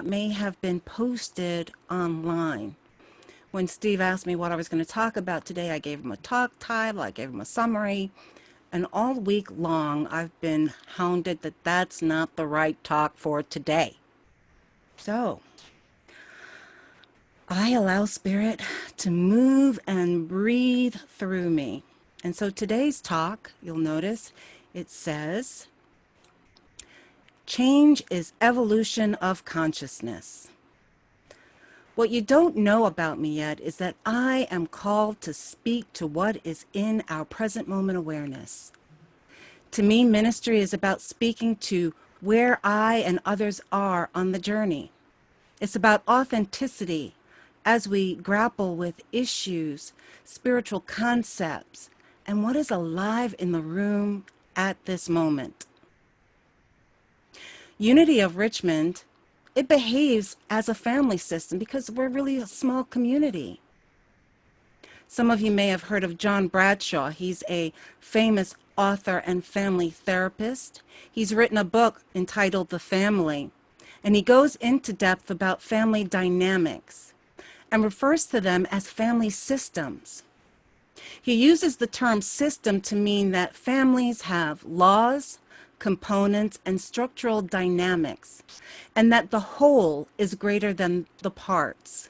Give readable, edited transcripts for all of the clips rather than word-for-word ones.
may have been posted online. When Steve asked me what I was going to talk about today, I gave him a talk title, I gave him a summary, and all week long I've been hounded that that's not the right talk for today. So I allow Spirit to move and breathe through me. And so today's talk, you'll notice, it says, change is evolution of consciousness. What you don't know about me yet is that I am called to speak to what is in our present moment awareness. To me, ministry is about speaking to where I and others are on the journey. It's about authenticity as we grapple with issues, spiritual concepts, and what is alive in the room at this moment. Unity of Richmond, it behaves as a family system because we're really a small community. Some of you may have heard of John Bradshaw. He's a famous author and family therapist. He's written a book entitled The Family, and he goes into depth about family dynamics and refers to them as family systems. He uses the term system to mean that families have laws, components, and structural dynamics, and that the whole is greater than the parts.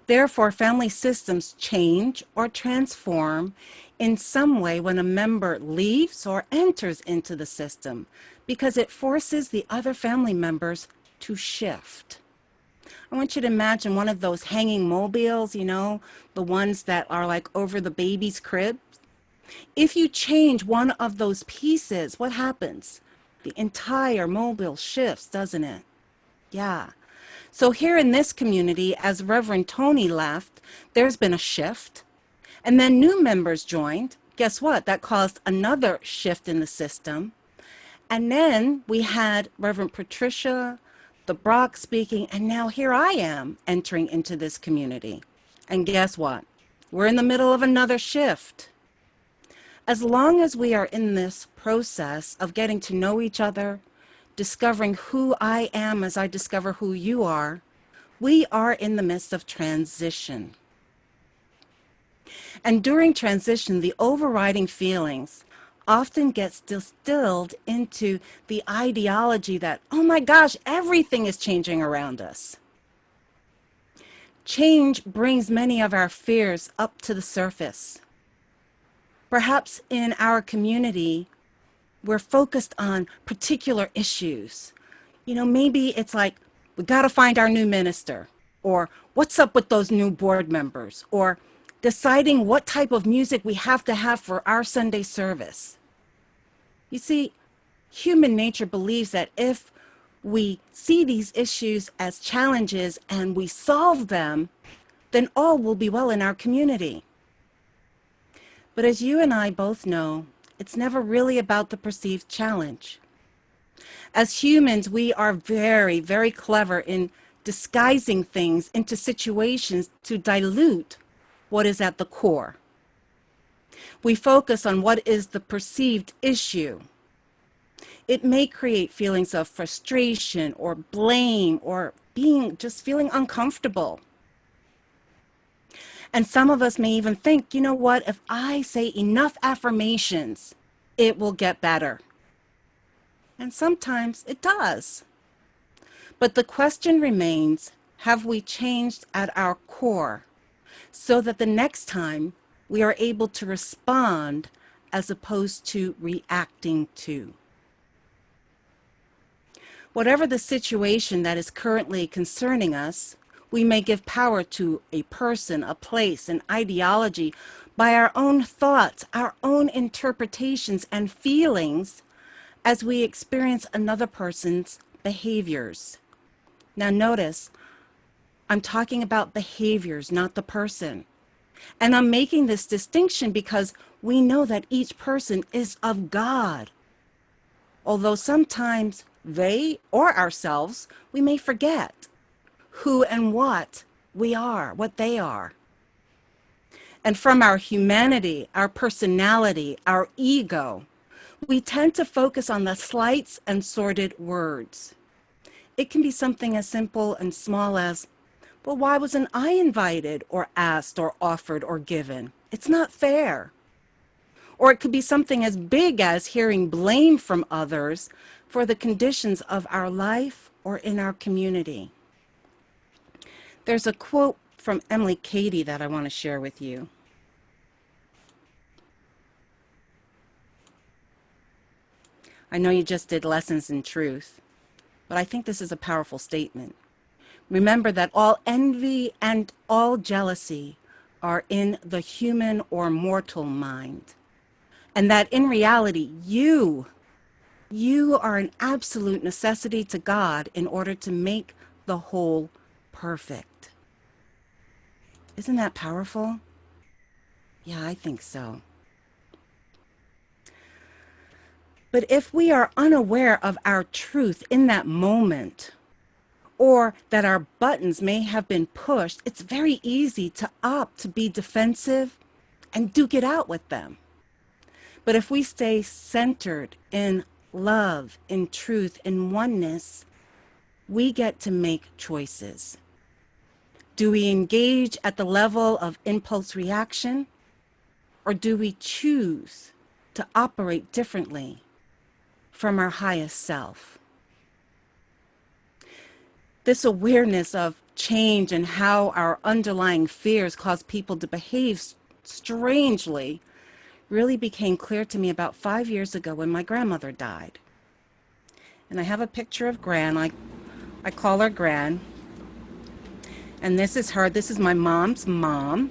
Therefore, family systems change or transform in some way when a member leaves or enters into the system because it forces the other family members to shift. I want you to imagine one of those hanging mobiles, the ones that are like over the baby's crib. If you change one of those pieces, what happens? The entire mobile shifts, doesn't it? Yeah. So here in this community, as Reverend Tony left, there's been a shift. And then new members joined. Guess what? That caused another shift in the system. And then we had Reverend Patricia, the Brock speaking, and now here I am entering into this community. And guess what? We're in the middle of another shift. As long as we are in this process of getting to know each other, discovering who I am as I discover who you are, we are in the midst of transition. And during transition, the overriding feelings often gets distilled into the ideology that, oh my gosh, everything is changing around us. Change brings many of our fears up to the surface. Perhaps in our community, we're focused on particular issues. Maybe it's like, we got to find our new minister, or what's up with those new board members, or deciding what type of music we have to have for our Sunday service. You see, human nature believes that if we see these issues as challenges and we solve them, then all will be well in our community. But as you and I both know, it's never really about the perceived challenge. As humans, we are very, very clever in disguising things into situations to dilute what is at the core. We focus on what is the perceived issue. It may create feelings of frustration or blame or just feeling uncomfortable. And some of us may even think, you know what, if I say enough affirmations, it will get better. And sometimes it does. But the question remains, have we changed at our core so that the next time we are able to respond as opposed to reacting to? Whatever the situation that is currently concerning us, we may give power to a person, a place, an ideology by our own thoughts, our own interpretations and feelings as we experience another person's behaviors. Now notice, I'm talking about behaviors, not the person. And I'm making this distinction because we know that each person is of God. Although sometimes they or ourselves, we may forget who and what we are, what they are. And from our humanity, our personality, our ego, we tend to focus on the slights and sordid words. it can be something as simple and small as, well, why wasn't I invited or asked or offered or given? It's not fair. Or it could be something as big as hearing blame from others for the conditions of our life or in our community. There's a quote from Emily Cady that I want to share with you. I know you just did lessons in truth, but I think this is a powerful statement. Remember that all envy and all jealousy are in the human or mortal mind, and that in reality, you are an absolute necessity to God in order to make the whole perfect. Isn't that powerful? Yeah, I think so. But if we are unaware of our truth in that moment, or that our buttons may have been pushed, it's very easy to opt to be defensive and duke it out with them. But if we stay centered in love, in truth, in oneness, we get to make choices. Do we engage at the level of impulse reaction, or do we choose to operate differently from our highest self? This awareness of change and how our underlying fears cause people to behave strangely really became clear to me about 5 years ago when my grandmother died. And I have a picture of Gran. I call her Gran. And this is her. This is my mom's mom.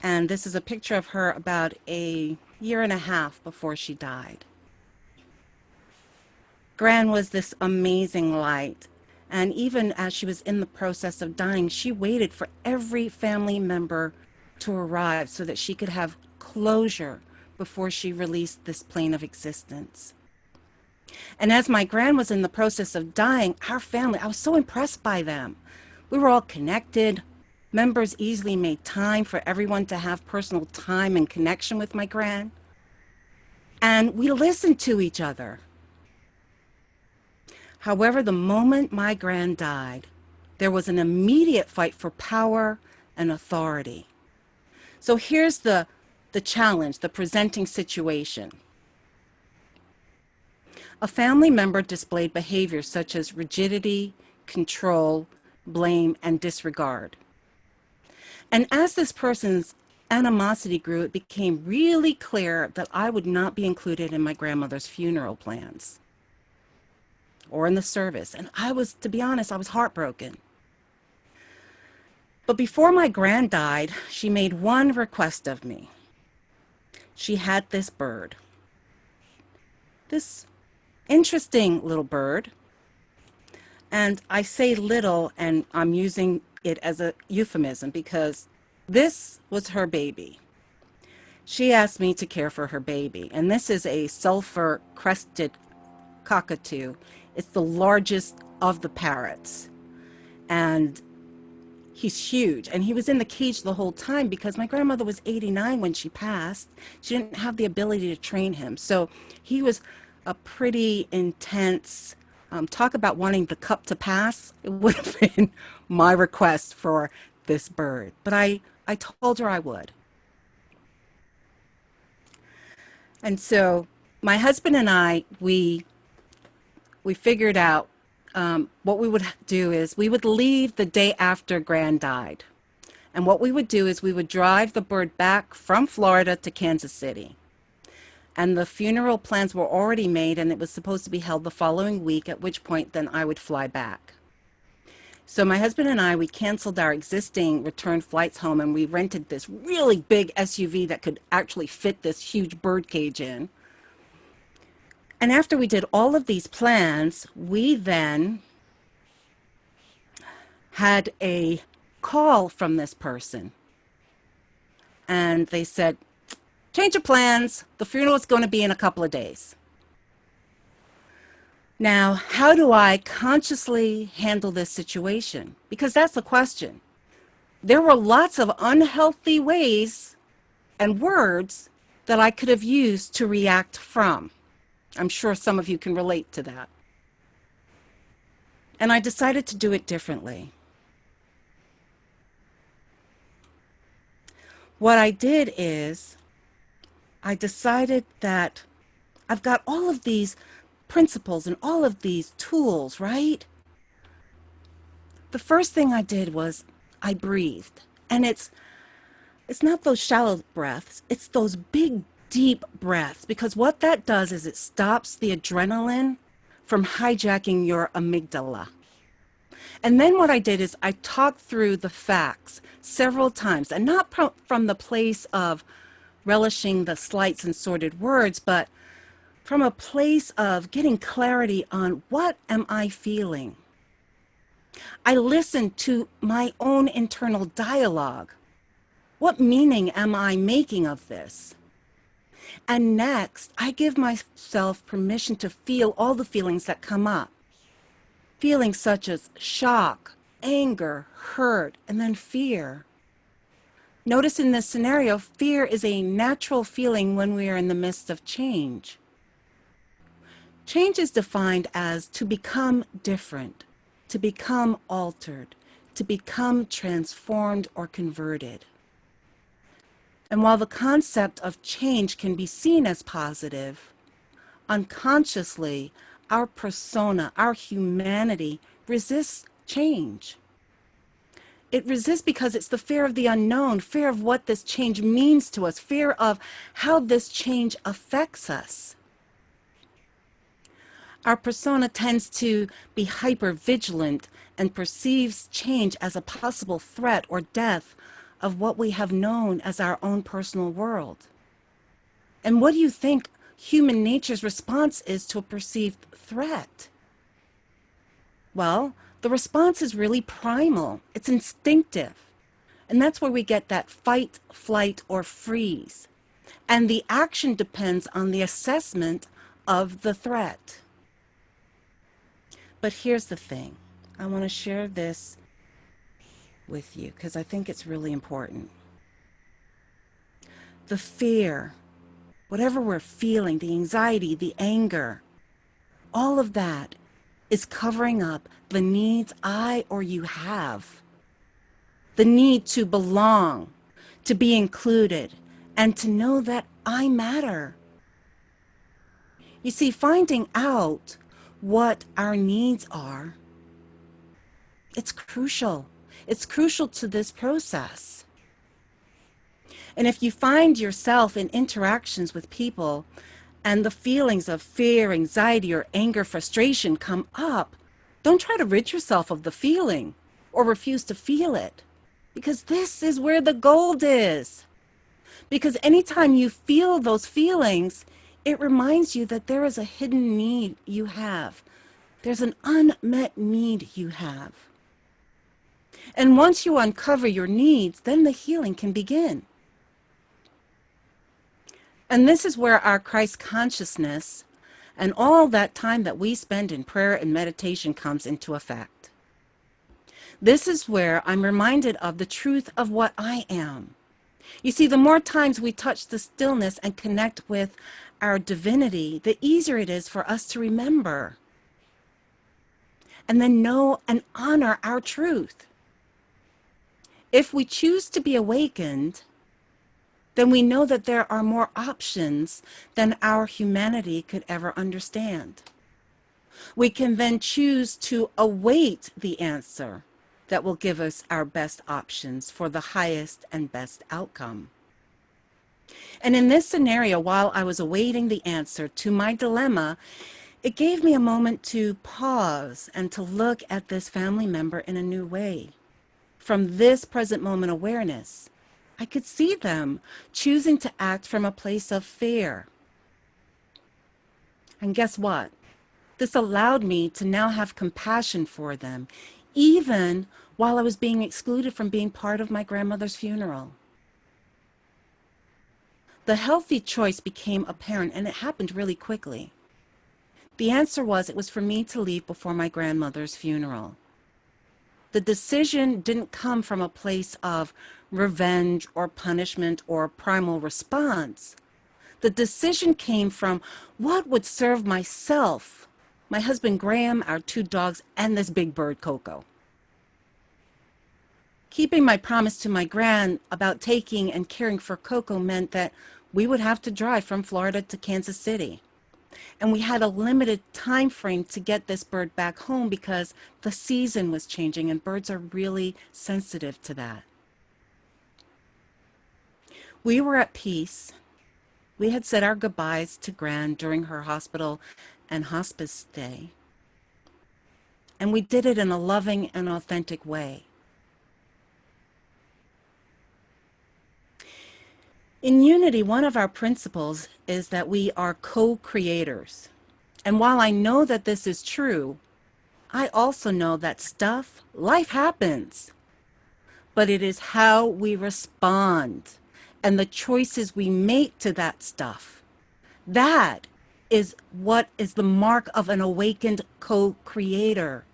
And this is a picture of her about a year and a half before she died. Gran was this amazing light. And even as she was in the process of dying, she waited for every family member to arrive so that she could have closure before she released this plane of existence. And as my gran was in the process of dying, our family, I was so impressed by them. We were all connected. Members easily made time for everyone to have personal time and connection with my gran. And we listened to each other. However, the moment my gran died, there was an immediate fight for power and authority. So here's the challenge, the presenting situation. A family member displayed behaviors such as rigidity, control, blame, and disregard. And as this person's animosity grew, it became really clear that I would not be included in my grandmother's funeral plans or in the service. And to be honest, I was heartbroken. But before my gran died, she made one request of me. She had this bird, this interesting little bird. And I say little, and I'm using it as a euphemism because this was her baby. She asked me to care for her baby. And this is a sulfur-crested cockatoo. It's the largest of the parrots. And he's huge. And he was in the cage the whole time because my grandmother was 89 when she passed. She didn't have the ability to train him. So he was a pretty intense, talk about wanting the cup to pass. It would have been my request for this bird. But I told her I would. And so my husband and I, we figured out what we would do is we would leave the day after Gran died. And what we would do is we would drive the bird back from Florida to Kansas City. And the funeral plans were already made, and it was supposed to be held the following week, at which point then I would fly back. So my husband and I, we canceled our existing return flights home, and we rented this really big SUV that could actually fit this huge bird cage in. And after we did all of these plans, we then had a call from this person. And they said, change of plans. The funeral is going to be in a couple of days. Now, how do I consciously handle this situation? Because that's the question. There were lots of unhealthy ways and words that I could have used to react from. I'm sure some of you can relate to that. and I decided to do it differently. What I did is I decided that I've got all of these principles and all of these tools, right? The first thing I did was I breathed. And it's not those shallow breaths, it's those big deep breaths, because what that does is it stops the adrenaline from hijacking your amygdala. And then what I did is I talked through the facts several times, and not from the place of relishing the slights and sordid words, but from a place of getting clarity on what am I feeling. I listened to my own internal dialogue. What meaning am I making of this? And next, I give myself permission to feel all the feelings that come up. Feelings such as shock, anger, hurt, and then fear. Notice in this scenario, fear is a natural feeling when we are in the midst of change. Change is defined as to become different, to become altered, to become transformed or converted. And while the concept of change can be seen as positive, unconsciously, our persona, our humanity resists change. It resists because it's the fear of the unknown, fear of what this change means to us, fear of how this change affects us. Our persona tends to be hyper vigilant and perceives change as a possible threat or death of what we have known as our own personal world. And what do you think human nature's response is to a perceived threat? Well, the response is really primal. It's instinctive. And that's where we get that fight, flight, or freeze. And the action depends on the assessment of the threat. But here's the thing. I want to share this with you because I think it's really important. The fear, whatever we're feeling, the anxiety, the anger, all of that is covering up the needs I or you have. The need to belong, to be included, and to know that I matter. You see, finding out what our needs are, it's crucial. It's crucial to this process. And if you find yourself in interactions with people and the feelings of fear, anxiety, or anger, frustration come up, don't try to rid yourself of the feeling or refuse to feel it, because this is where the gold is. Because anytime you feel those feelings, it reminds you that there is a hidden need you have. There's an unmet need you have. And once you uncover your needs, then the healing can begin. And this is where our Christ consciousness and all that time that we spend in prayer and meditation comes into effect. This is where I'm reminded of the truth of what I am. You see, the more times we touch the stillness and connect with our divinity, the easier it is for us to remember and then know and honor our truth. If we choose to be awakened, then we know that there are more options than our humanity could ever understand. We can then choose to await the answer that will give us our best options for the highest and best outcome. And in this scenario, while I was awaiting the answer to my dilemma, it gave me a moment to pause and to look at this family member in a new way. From this present moment awareness, I could see them choosing to act from a place of fear. And guess what? This allowed me to now have compassion for them, even while I was being excluded from being part of my grandmother's funeral. The healthy choice became apparent, and it happened really quickly. The answer was it was for me to leave before my grandmother's funeral. The decision didn't come from a place of revenge or punishment or primal response. The decision came from what would serve myself my husband Graham, our two dogs, and this big bird, Coco. Keeping my promise to my gran about taking and caring for Coco meant that we would have to drive from Florida to Kansas City. And we had a limited time frame to get this bird back home because the season was changing and birds are really sensitive to that. We were at peace. We had said our goodbyes to Gran during her hospital and hospice stay. And we did it in a loving and authentic way. In Unity, one of our principles is that we are co-creators. And while I know that this is true, I also know that life happens. But it is how we respond and the choices we make to that stuff. That is what is the mark of an awakened co-creator.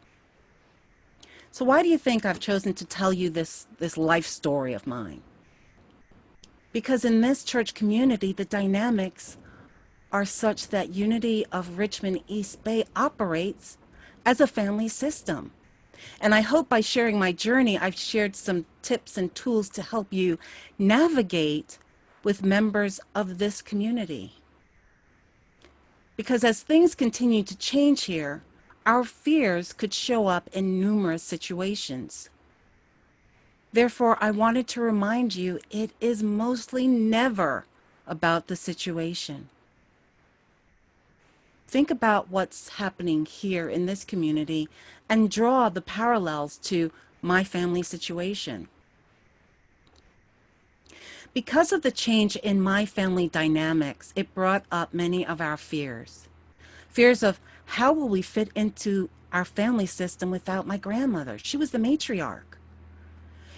So why do you think I've chosen to tell you this life story of mine? Because in this church community, the dynamics are such that Unity of Richmond East Bay operates as a family system. And I hope by sharing my journey, I've shared some tips and tools to help you navigate with members of this community. Because as things continue to change here, our fears could show up in numerous situations. Therefore, I wanted to remind you it is mostly never about the situation. Think about what's happening here in this community and draw the parallels to my family situation. Because of the change in my family dynamics, it brought up many of our fears. Fears of how will we fit into our family system without my grandmother? She was the matriarch.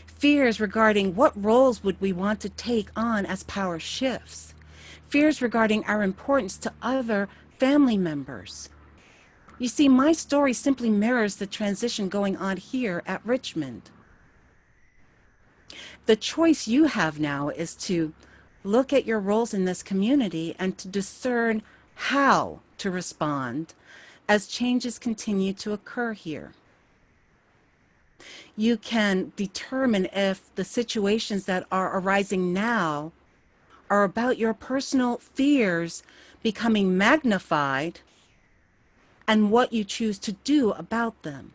Fears regarding what roles would we want to take on as power shifts. Fears regarding our importance to other family members. You see, my story simply mirrors the transition going on here at Richmond. The choice you have now is to look at your roles in this community and to discern how to respond as changes continue to occur here. You can determine if the situations that are arising now are about your personal fears becoming magnified and what you choose to do about them.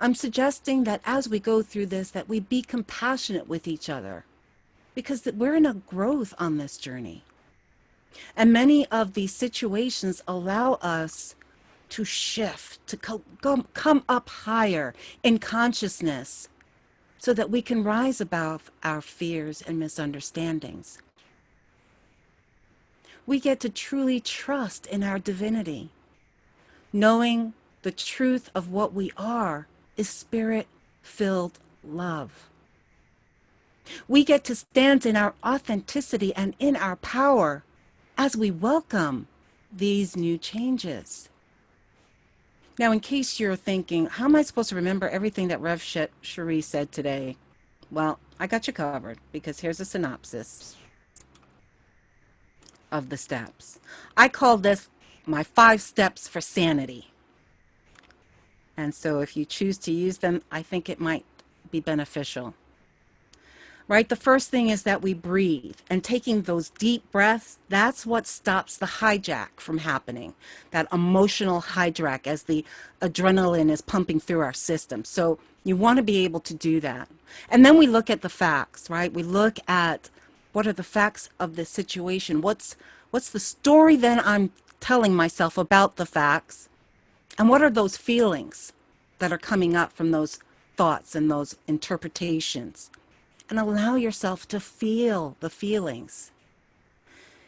I'm suggesting that as we go through this, that we be compassionate with each other because we're in a growth on this journey. And many of these situations allow us to shift, to come up higher in consciousness so that we can rise above our fears and misunderstandings. We get to truly trust in our divinity, knowing the truth of what we are is spirit-filled love. We get to stand in our authenticity and in our power as we welcome these new changes. Now, in case you're thinking, how am I supposed to remember everything that Rev Sheree said today? Well, I got you covered because here's a synopsis of the steps. I call this my 5 steps for sanity. And so if you choose to use them, I think it might be beneficial. Right? The first thing is that we breathe, and taking those deep breaths, that's what stops the hijack from happening, that emotional hijack as the adrenaline is pumping through our system. So you want to be able to do that. And then we look at the facts, right? We look at what are the facts of the situation? What's the story then I'm telling myself about the facts? And what are those feelings that are coming up from those thoughts and those interpretations? And allow yourself to feel the feelings.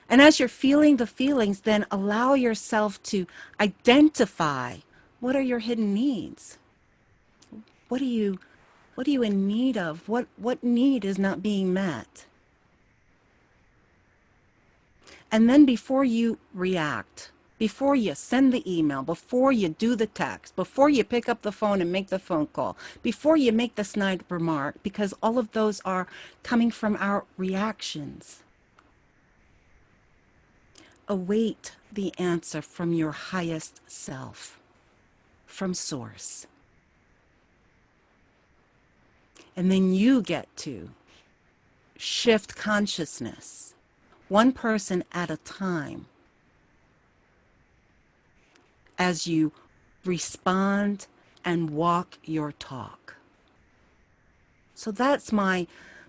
And as you're feeling the feelings, then allow yourself to identify what are your hidden needs. What are you in need of? What need is not being met? And then before you react, before you send the email, before you do the text, before you pick up the phone and make the phone call, before you make the snide remark, because all of those are coming from our reactions. Await the answer from your highest self, from Source. And then you get to shift consciousness, one person at a time, as you respond and walk your talk. So that's my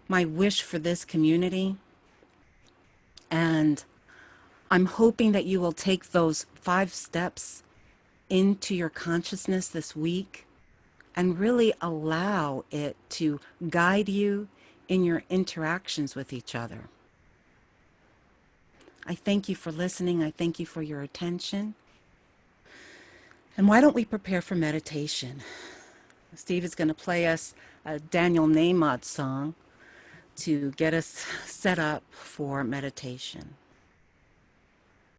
wish for this community. And I'm hoping that you will take those 5 steps into your consciousness this week and really allow it to guide you in your interactions with each other. I thank you for listening. I thank you for your attention. And why don't we prepare for meditation? Steve is going to play us a Daniel Nahmod song to get us set up for meditation.